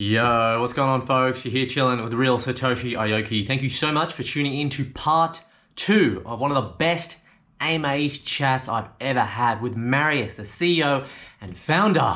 Yo, what's going on, folks? You're here chilling with the real Satoshi Aoki. Thank you so much for tuning in to part two of one of the best AMAs chats I've ever had with Marius, the CEO and founder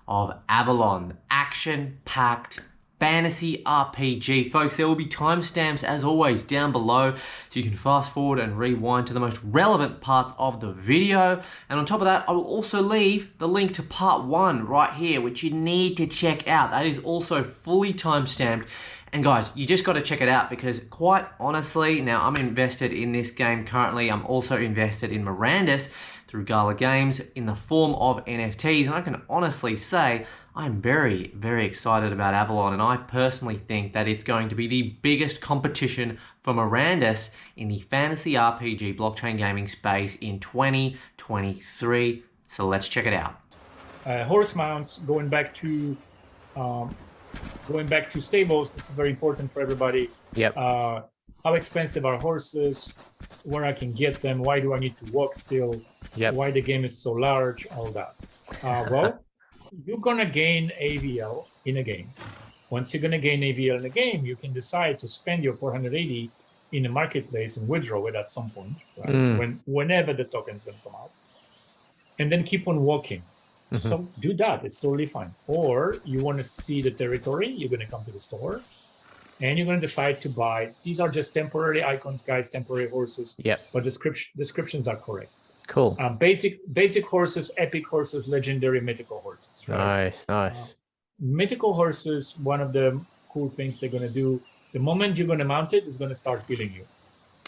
of Avalon, action-packed fantasy RPG. Folks, there will be timestamps as always down below so you can fast forward and rewind to the most relevant parts of the video. And on top of that, I will also leave the link to part one right here, which you need to check out. That is also fully timestamped. And guys, you just got to check it out because quite honestly, now I'm invested in this game currently. I'm also invested in Mirandus through Gala Games in the form of NFTs. And I can honestly say I'm very, very excited about Avalon. And I personally think that it's going to be the biggest competition for Mirandus in the fantasy RPG blockchain gaming space in 2023. So let's check it out. Horse mounts, going back to stables. This is very important for everybody. Yep. How expensive are horses? Where I can get them? Why do I need to walk still? Yep. Why the game is so large? All that. Well, you're gonna gain AVL in a game. Once you're gonna gain AVL in a game, you can decide to spend your 480 in the marketplace and withdraw it at some point, right? Whenever the token's gonna come out, and then keep on walking. So do that. It's totally fine. Or you want to see the territory, you're going to come to the store and you're going to decide to buy. These are just temporary icons, guys, temporary horses. Yep. But descriptions are correct. Cool. Basic horses, epic horses, legendary, mythical horses. Right? Nice. Mythical horses, one of the cool things they're going to do, the moment you're going to mount it, is going to start healing you.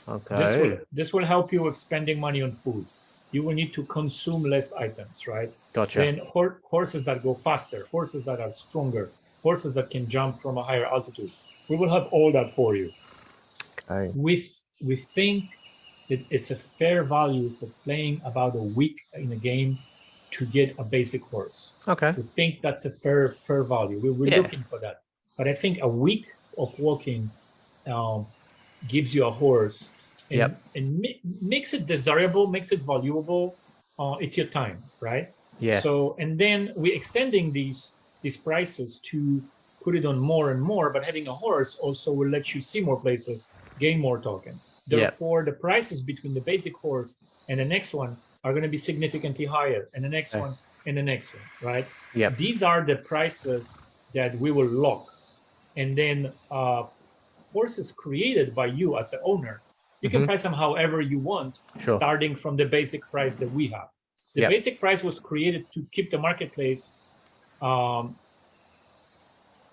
Okay. This will help you with spending money on food. You will need to consume less items, right? Gotcha. Then horses that go faster, horses that are stronger, horses that can jump from a higher altitude. We will have all that for you. Okay. We think that it's a fair value for playing about a week in a game to get a basic horse. Okay. We think that's a fair value. We're looking for that. But I think a week of walking gives you a horse. And makes it desirable, makes it valuable. It's your time, right? Yeah. So, and then we're extending these prices to put it on more and more, but having a horse also will let you see more places, gain more token. Therefore, the prices between the basic horse and the next one are going to be significantly higher, and the next one and the next one, right? Yeah. These are the prices that we will lock. And then horses created by you as the owner, you can price them however you want, starting from the basic price that we have. The basic price was created to keep the marketplace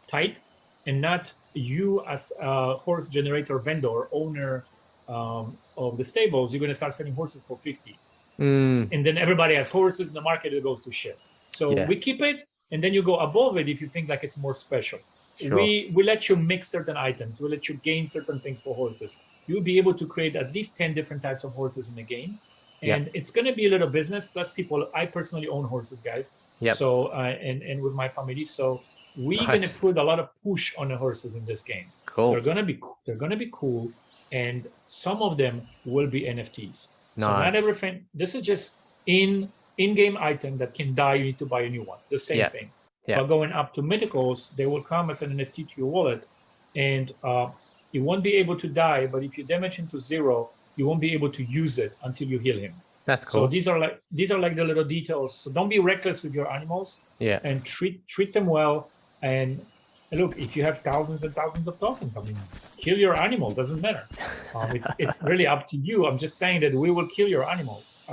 tight, and not you as a horse generator vendor, owner of the stables. You're going to start selling horses for 50. And then everybody has horses in the market, it goes to shit. So we keep it, and then you go above it if you think like it's more special. We let you mix certain items. We let you gain certain things for horses. You'll be able to create at least 10 different types of horses in the game. And it's going to be a little business. Plus I personally own horses, guys. So, and with my family. So we're going to put a lot of push on the horses in this game. Cool. They're going to be cool. And some of them will be NFTs. So not everything. This is just in-game item that can die. You need to buy a new one. The same thing. But going up to mythicals, they will come as an NFT to your wallet. And, you won't be able to die, but if you damage him to 0, you won't be able to use it until you heal him. That's cool. So these are like the little details. So don't be reckless with your animals. And treat them well. And look, if you have thousands and thousands of tokens, I mean, kill your animal. Doesn't matter. It's really up to you. I'm just saying that we will kill your animals.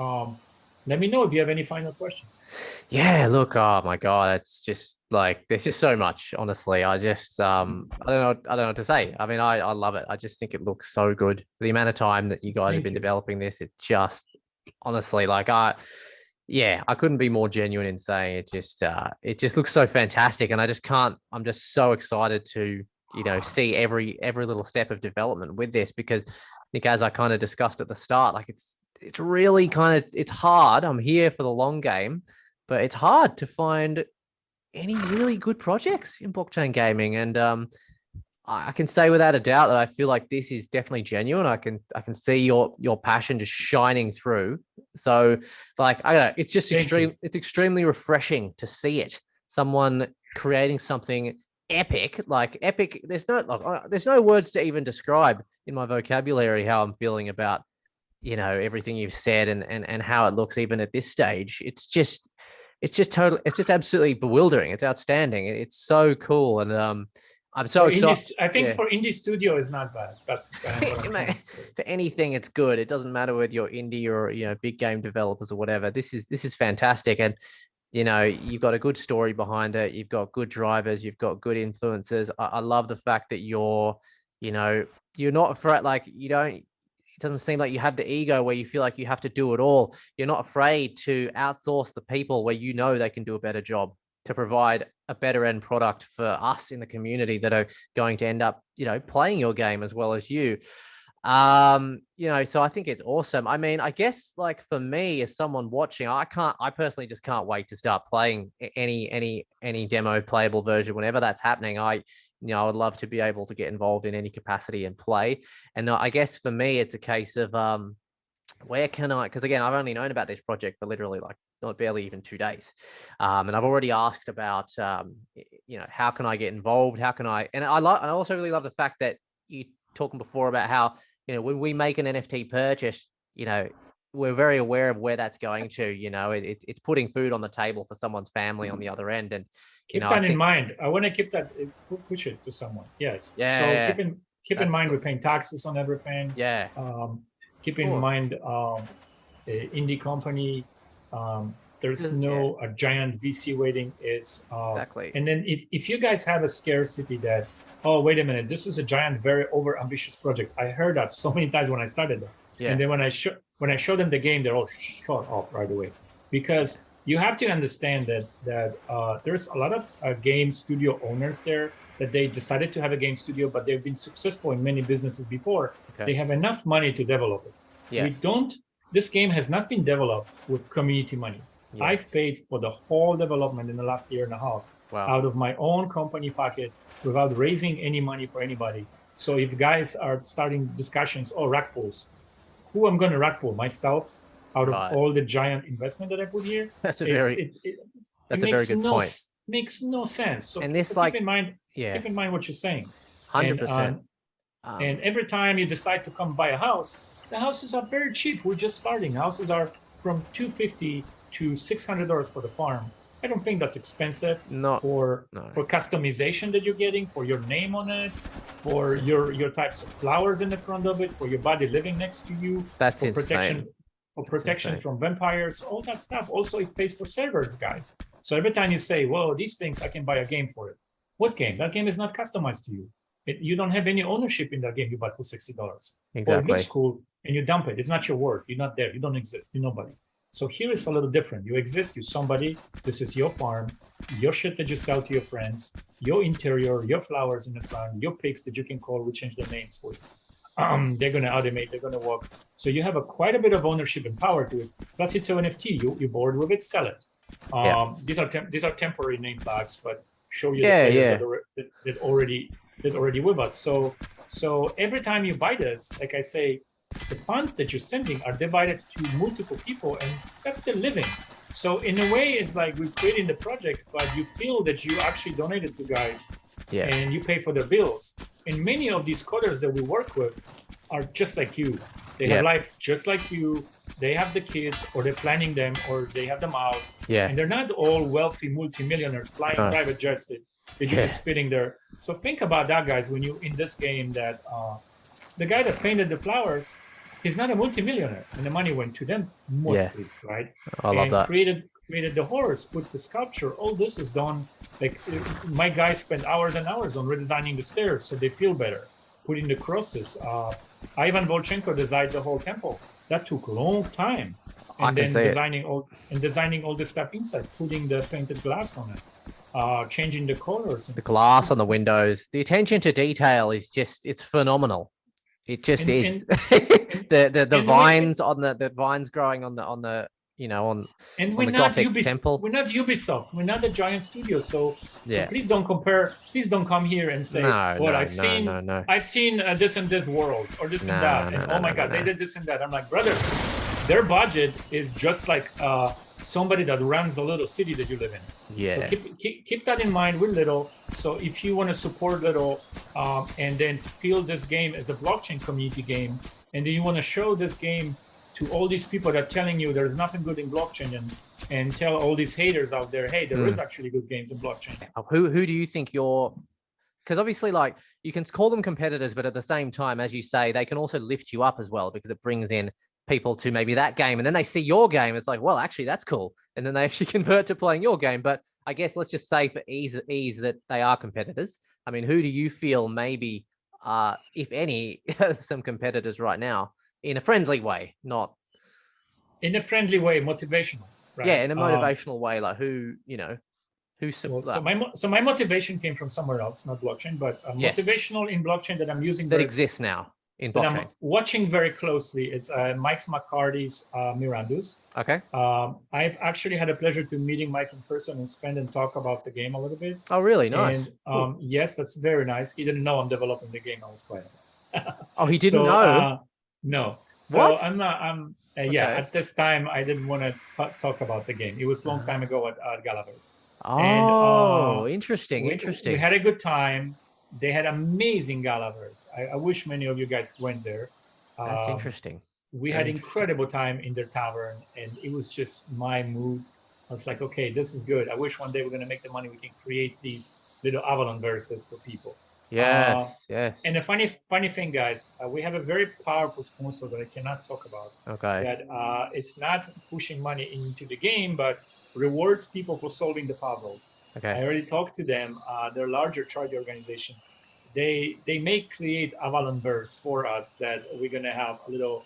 Let me know if you have any final questions. Yeah, look, oh my God, it's just like, there's just so much, honestly. I just, I don't know what to say. I mean, I love it. I just think it looks so good. The amount of time that you guys have been developing this, it just, honestly, like I couldn't be more genuine in saying it just looks so fantastic. And I'm just so excited to, see every little step of development with this, because I think, as I kind of discussed at the start, like it's really it's hard. I'm here for the long game, but it's hard to find any really good projects in blockchain gaming. And I can say without a doubt that I feel like this is definitely genuine. I can see your passion just shining through. So like, I don't know, it's just it's extremely refreshing to see it. Someone creating something epic. Like epic. There's no words to even describe in my vocabulary how I'm feeling about everything you've said and how it looks even at this stage. It's just absolutely bewildering. It's outstanding. It's so cool, and I'm so excited. I think for indie studio is not bad. That's what I'm trying to say. For anything, it's good. It doesn't matter whether you're indie or big game developers or whatever. This is fantastic, and you've got a good story behind it. You've got good drivers. You've got good influencers. I love the fact that you're not afraid. Like you don't. It doesn't seem like you have the ego where you feel like you have to do it all. You're not afraid to outsource the people where they can do a better job to provide a better end product for us in the community that are going to end up, playing your game as well as you. So I think it's awesome. I mean, I guess like for me as someone watching, I personally just can't wait to start playing any demo playable version whenever that's happening. I would love to be able to get involved in any capacity and play. And I guess for me, it's a case of where can I? Because again, I've only known about this project for literally like not barely even 2 days, and I've already asked about how can I get involved? How can I? And I also really love the fact that you talking before about how when we make an NFT purchase, we're very aware of where that's going to. It's putting food on the table for someone's family on the other end, and keep that in mind. I want to keep that, push it to someone. Yes. Yeah. So keep in mind we're paying taxes on everything. Yeah. Keep in mind, indie company. There's no a giant VC waiting. Is exactly. And then if you guys have a scarcity that, oh wait a minute, this is a giant, very over ambitious project. I heard that so many times when I started that. Yeah. And then when I show them the game, they're all shut off right away, because you have to understand that there's a lot of game studio owners there that they decided to have a game studio, but they've been successful in many businesses before. Okay. They have enough money to develop it. Yeah. This game has not been developed with community money. Yeah. I've paid for the whole development in the last year and a half out of my own company pocket without raising any money for anybody. So if guys are starting discussions, rug pulls, who I'm going to rug pull? Myself out of all the giant investment that I put here? That's a very good point. Makes no sense. So, and this keep in mind what you're saying. 100%. And every time you decide to come buy a house, the houses are very cheap. We're just starting. Houses are from $250 to $600 for the farm. I don't think that's expensive for customization that you're getting, for your name on it, for your types of flowers in the front of it, for your body living next to you, that's for insane. protection from vampires, all that stuff. Also, it pays for servers, guys. So every time you say, "Whoa, these things, I can buy a game for it." What game? That game is not customized to you. You don't have any ownership in that game you bought for $60. Exactly. Or it looks cool and you dump it. It's not your work. You're not there. You don't exist. You're nobody. So here is a little different. You exist. You're somebody. This is your farm, your shit that you sell to your friends, your interior, your flowers in the front, your pigs that you can call. We change their names for you. They're going to automate. They're going to walk. So you have quite a bit of ownership and power to it. Plus, it's an NFT. You're bored with it, sell it. These are temporary name tags, but show you the players that already with us. So every time you buy this, like I say, the funds that you're sending are divided to multiple people, and that's the living. So in a way, it's like we're creating the project, but you feel that you actually donated to guys, and you pay for their bills. And many of these coders that we work with are just like you. They have life just like you. They have the kids, or they're planning them, or they have them out. And they're not all wealthy multimillionaires flying private jets that you're just fitting there. So think about that, guys, when you're in this game, that the guy that painted the flowers is not a multimillionaire, and the money went to them mostly, right? I love that. Created the horse, put the sculpture. All this is done. Like my guys spent hours and hours on redesigning the stairs so they feel better, putting the crosses. Ivan Volchenko designed the whole temple. That took a long time. And then designing all the stuff inside, putting the painted glass on it, changing the colors. The glass on the windows. The attention to detail is it's phenomenal. It just is. The vines on the vines growing on the Gothic temple. We're not Ubisoft. We're not a giant studio. So please don't compare. Please don't come here and say, I've seen this and this world, or this and that. And oh my God, they did this and that. I'm like, brother, their budget is just like somebody that runs a little city that you live in. Yeah. So keep that in mind with Little. So if you want to support Little, and then feel this game as a blockchain community game, and then you want to show this game to all these people that are telling you there's nothing good in blockchain, and tell all these haters out there, hey, there is actually good games in blockchain. Who do you think because obviously, like, you can call them competitors, but at the same time, as you say, they can also lift you up as well, because it brings in people to maybe that game, and then they see your game. It's like, well, actually, that's cool, and then they actually convert to playing your game. But I guess let's just say for ease that they are competitors. I mean, who do you feel maybe, if any, some competitors right now in a friendly way, not in a friendly way, motivational, right? Yeah, in a motivational way, like who, so my motivation came from somewhere else, not blockchain, but motivational in blockchain that I'm using that exists now in blockchain. That I'm watching very closely. It's Mike McCarty's Mirandus. Okay. I've actually had a pleasure to meeting Mike in person and spend and talk about the game a little bit. Oh, really? Nice. And yes, that's very nice. He didn't know I'm developing the game. I was quiet. Oh, he didn't know? No. So what? At this time, I didn't want to talk about the game. It was a long time ago at Galaverse. Oh, interesting. We had a good time. They had amazing Galaverse. I wish many of you guys went there. That's interesting. We had incredible time in their tavern, and it was just my mood. I was like, okay, this is good. I wish one day we're going to make the money. We can create these little Avalon verses for people. Yes. And a funny thing, guys, we have a very powerful sponsor that I cannot talk about. Okay. That it's not pushing money into the game, but rewards people for solving the puzzles. Okay. I already talked to them. They're a larger charity organization. They may create Avalon verse for us that we're gonna have a little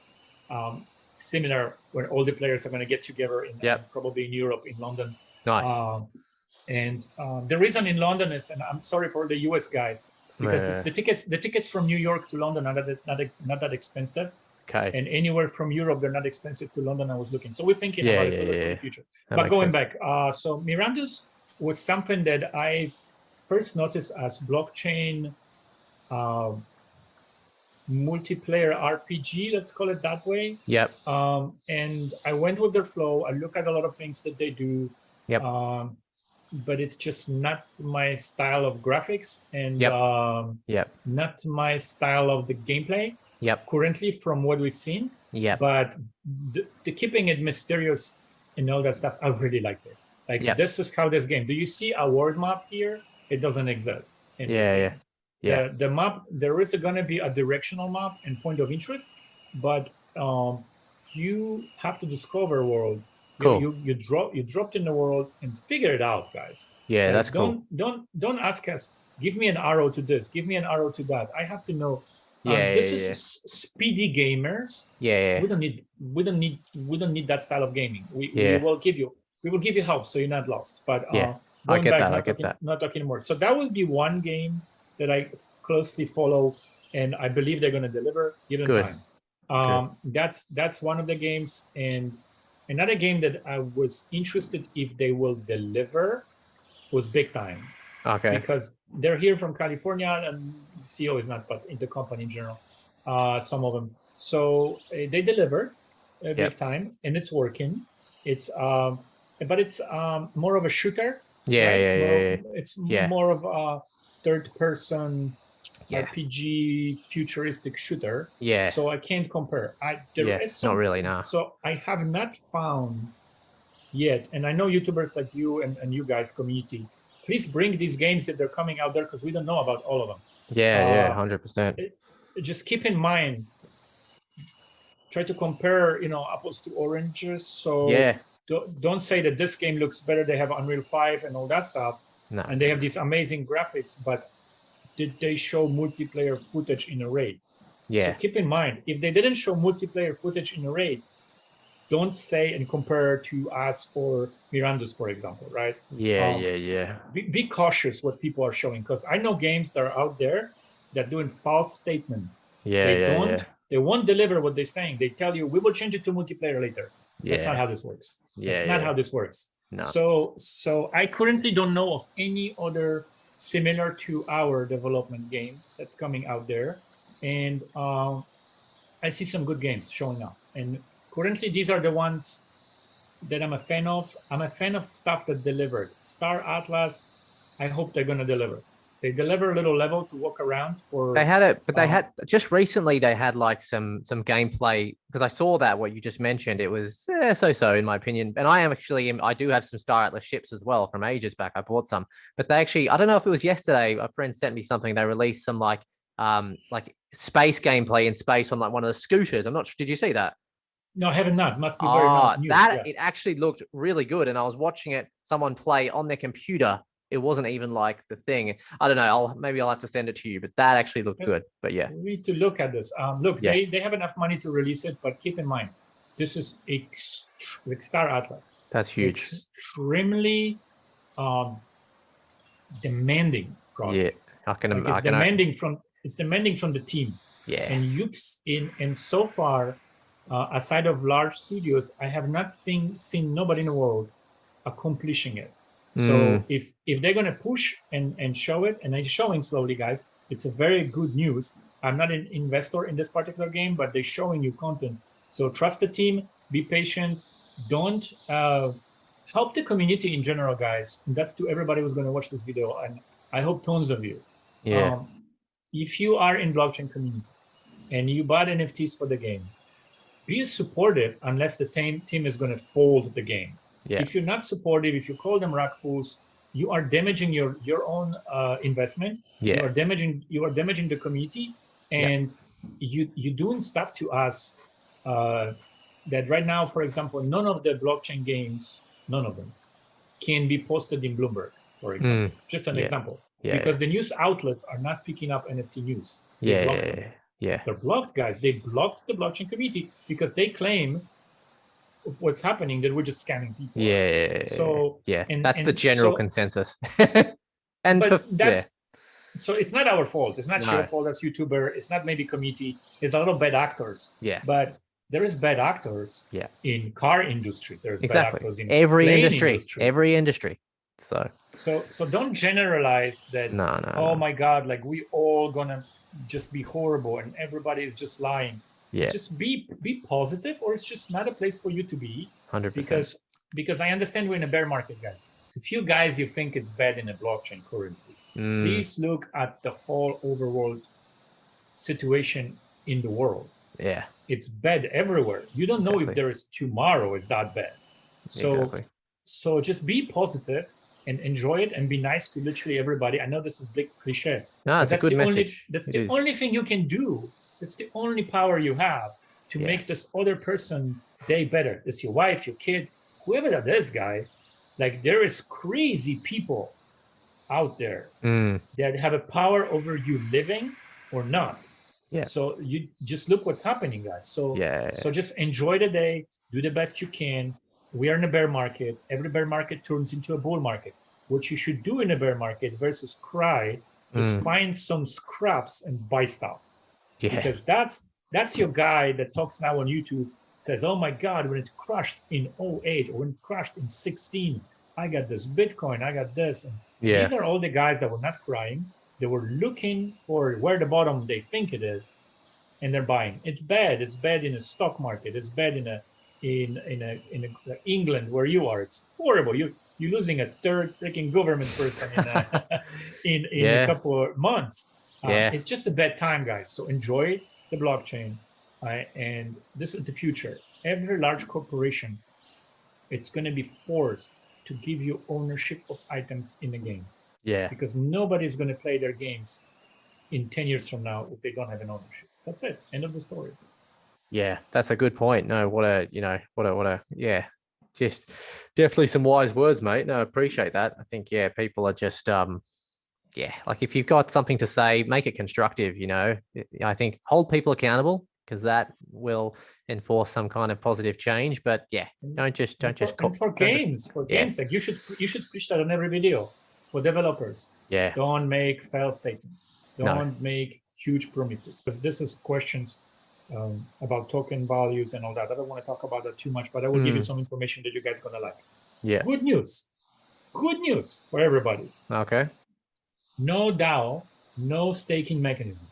seminar where all the players are gonna get together in probably in Europe, in London. Nice. And the reason in London is, and I'm sorry for the US guys, because the tickets from New York to London are not that expensive. Okay. And anywhere from Europe, they're not expensive to London. I was looking, so we're thinking about it in the future. But going back, so Mirandus was something that I first noticed as blockchain multiplayer RPG, let's call it that way. Yep. And I went with their flow. I look at a lot of things that they do. Yep. But it's just not my style of graphics, and not my style of the gameplay. Yep. Currently, from what we've seen. Yep. But the keeping it mysterious and all that stuff, I really liked it. Like, this is how this game. Do you see a world map here? It doesn't exist. The map, there is going to be a directional map and point of interest, but you have to discover a world. Cool. You dropped in the world and figure it out, guys. Yeah, that's cool. Don't ask us, give me an arrow to this, give me an arrow to that. I have to know. This is speedy gamers. We don't need that style of gaming. We will give you help so you're not lost. But I get that. Not talking more. So that will be one game that I closely follow, and I believe they're going to deliver given time. That's one of the games. And another game that I was interested if they will deliver was Big Time. Okay. Because they're here from California, and CEO is not, but in the company in general, some of them. So they delivered Big Time, and it's working. It's but it's more of a shooter. It's more of a third-person RPG futuristic shooter. So I can't compare. Not really, no. So I have not found yet, and I know YouTubers like you and you guys, community, please bring these games that they're coming out there, because we don't know about all of them. 100%. Just keep in mind, try to compare, apples to oranges. So don't say that this game looks better. They have Unreal 5 and all that stuff. No. And they have these amazing graphics, but did they show multiplayer footage in a raid? So keep in mind, if they didn't show multiplayer footage in a raid, don't say and compare to us or Mirandus, for example, right? Be cautious what people are showing, because I know games that are out there that are doing false statement. They won't deliver what they're saying. They tell you, we will change it to multiplayer later. That's not how this works. That's not how this works. No. So I currently don't know of any other similar to our development game that's coming out there. And I see some good games showing up. And currently, these are the ones that I'm a fan of. I'm a fan of stuff that delivered. Star Atlas, I hope they're gonna deliver. They deliver a little level to walk around for. They had it, but they had just recently. They had like some gameplay because I saw that what you just mentioned. It was so in my opinion. And I am actually I do have some Star Atlas ships as well from ages back. I bought some, but they actually I don't know if it was yesterday. A friend sent me something. They released some like space gameplay in space on like one of the scooters. I'm not sure. Did you see that? No, I haven't. Not must be very new. That it actually looked really good, and I was watching it. Someone play on their computer. It wasn't even like the thing. I don't know. Maybe I'll have to send it to you, but that actually looked good. But yeah, we need to look at this. Look, they have enough money to release it, but keep in mind, this is like Star Atlas. That's huge. Extremely demanding project. Yeah, it's demanding from the team. Yeah, and so far, aside of large studios, I have not seen nobody in the world accomplishing it. So if they're gonna push and show it, and they're showing slowly, guys, it's a very good news. I'm not an investor in this particular game, but they're showing you content. So trust the team, be patient, don't help the community in general, guys. And that's to everybody who's gonna watch this video, and I hope tons of you. Yeah. If you are in blockchain community and you bought NFTs for the game, be supportive unless the team is going to fold the game. Yeah. If you're not supportive, if you call them rug pulls, you are damaging your own investment. Yeah. You are damaging the community, and you're doing stuff to us that right now, for example, none of the blockchain games, none of them, can be posted in Bloomberg, for example. Just an example. Because the news outlets are not picking up NFT news. They're blocked, guys. They blocked the blockchain community because they claim what's happening, that we're just scamming people. That's the general consensus. So it's not our fault. It's not your fault as YouTuber. It's not maybe community. It's a lot of bad actors. Yeah. But there is bad actors in car industry. There's bad actors in every industry. So don't generalize that. No. My God, like we all gonna just be horrible and everybody is just lying. Just be positive, or it's just not a place for you to be. 100%. Because I understand we're in a bear market, guys. If you guys you think it's bad in a blockchain currently, please look at the whole overall situation in the world. Yeah, it's bad everywhere. You don't know if there is tomorrow it's that bad. So just be positive and enjoy it and be nice to literally everybody. I know this is big cliche. No, it's a good message. That's the only thing you can do. It's the only power you have to make this other person day better. It's your wife, your kid, whoever that is, guys. Like there is crazy people out there that have a power over you living or not. Yeah. So you just look what's happening, guys. So just enjoy the day, do the best you can. We are in a bear market. Every bear market turns into a bull market. What you should do in a bear market versus cry is find some scraps and buy stuff. Yeah. Because that's your guy that talks now on YouTube, says, oh my God, when it crashed in 08 or when it crashed in 16, I got this Bitcoin, I got this. And these are all the guys that were not crying. They were looking for where the bottom they think it is, and they're buying. It's bad. It's bad in a stock market. It's bad in England where you are. It's horrible. You're losing a third freaking government person in a couple of months. It's just a bad time, guys. So enjoy the blockchain, and this is the future. Every large corporation, it's going to be forced to give you ownership of items in the game. Yeah. Because nobody's going to play their games in 10 years from now if they don't have an ownership. That's it. End of the story. Yeah, that's a good point. No, what a just definitely some wise words, mate. No, I appreciate that. I think, people are just, like if you've got something to say, make it constructive, I think hold people accountable, because that will enforce some kind of positive change. But don't just for games, like you should push that on every video for developers. Yeah. Don't make fail statements. Don't make huge promises, because this is questions about token values and all that. I don't want to talk about that too much, but I will give you some information that you guys are gonna like. Yeah. Good news for everybody. Okay. No DAO, no staking mechanism.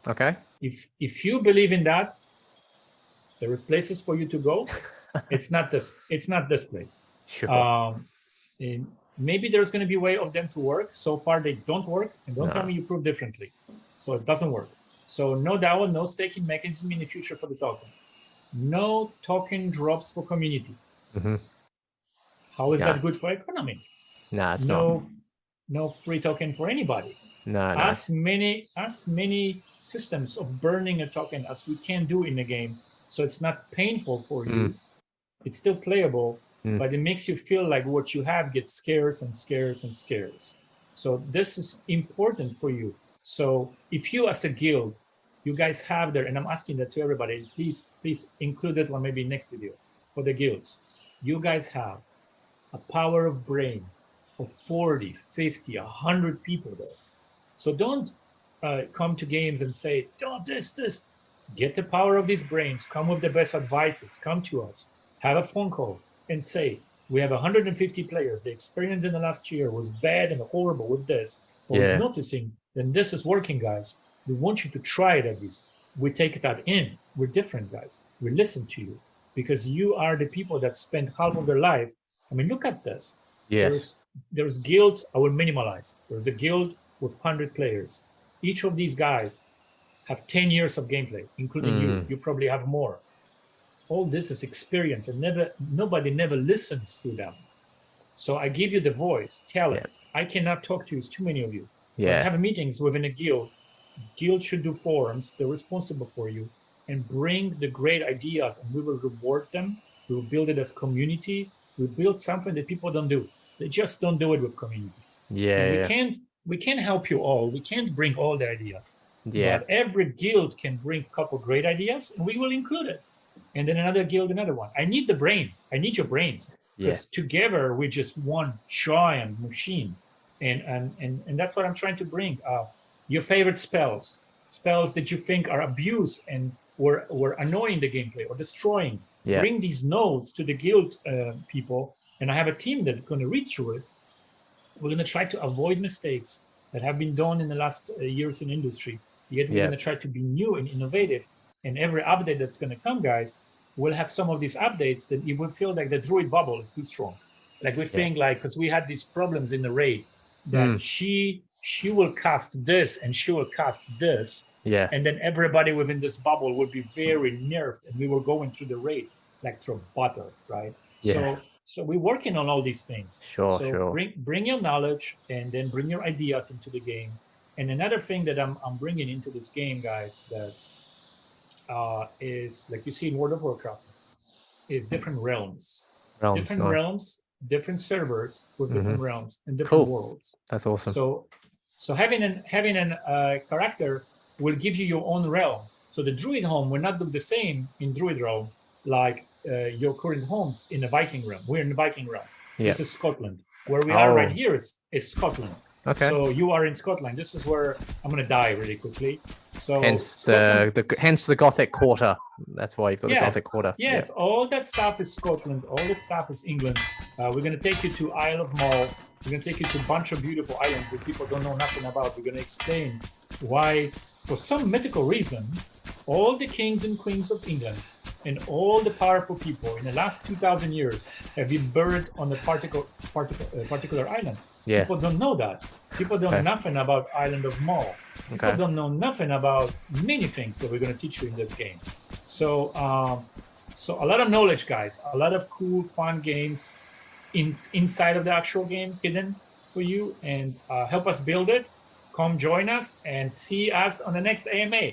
Okay. If you believe in that, there is places for you to go. It's not this. It's not this place. Sure. And maybe there's going to be a way of them to work. So far, they don't work, and don't tell me you prove differently. So it doesn't work. So no DAO, no staking mechanism in the future for the token. No token drops for community. How is that good for economy? No, it's not. No free token for anybody. No. As many systems of burning a token as we can do in the game, so it's not painful for you. It's still playable, but it makes you feel like what you have gets scarce and scarce and scarce. So this is important for you. So if you as a guild, you guys have there, and I'm asking that to everybody, please include it on maybe next video for the guilds. You guys have a power of brain of 40, 50, 100 people there. So don't come to games and say, oh, this. Get the power of these brains, come with the best advices, come to us, have a phone call and say, we have 150 players. The experience in the last year was bad and horrible with this. But we're noticing, then this is working, guys. We want you to try it at least. We take that in. We're different, guys. We listen to you because you are the people that spend half of their life. I mean, look at this. Yes. There's guilds, I will minimalize. There's a guild with 100 players. Each of these guys have 10 years of gameplay, including you. You probably have more. All this is experience, and nobody never listens to them. So I give you the voice, tell it. I cannot talk to you, it's too many of you. Have meetings within a guild. Guild should do forums, they're responsible for you, and bring the great ideas, and we will reward them. We will build it as community. We build something that people don't do. They just don't do it with communities. We can't help you all. We can't bring all the ideas. But every guild can bring a couple great ideas, and we will include it. And then another guild, another one. I need the brains. I need your brains. Because together we're just one giant machine. And that's what I'm trying to bring. Your favorite spells that you think are abused and were annoying the gameplay or destroying. Bring these nodes to the guild people, and I have a team that's going to read through it. We're going to try to avoid mistakes that have been done in the last years in industry. Yet we're going to try to be new and innovative. And every update that's going to come, guys, will have some of these updates that you will feel like the druid bubble is too strong. Like we think, like, because we had these problems in the raid, that she will cast this and she will cast this. And then everybody within this bubble will be very nerfed, and we were going through the raid like through butter, right? So we're working on all these things. Bring your knowledge, and then bring your ideas into the game. And another thing that I'm bringing into this game, guys, that is like you see in World of Warcraft, is different realms. Different realms, different servers with different realms and different worlds. That's awesome. So having a character will give you your own realm. So the Druid home will not look the same in Druid realm like your current homes in the Viking realm. We're in the Viking realm. This is Scotland. Where we are right here is Scotland. So you are in Scotland. This is where I'm going to die really quickly. So hence the Gothic Quarter. That's why you've got the Gothic Quarter. Yes, all that stuff is Scotland. All that stuff is England. We're going to take you to Isle of Mull. We're going to take you to a bunch of beautiful islands that people don't know nothing about. We're going to explain why, for some mythical reason, all the kings and queens of England and all the powerful people in the last 2,000 years have been buried on a particular island. People don't know that. People don't know nothing about Island of Mull. People don't know nothing about many things that we're going to teach you in this game. So a lot of knowledge, guys. A lot of cool, fun games inside of the actual game hidden for you. And help us build it. Come join us and see us on the next AMA.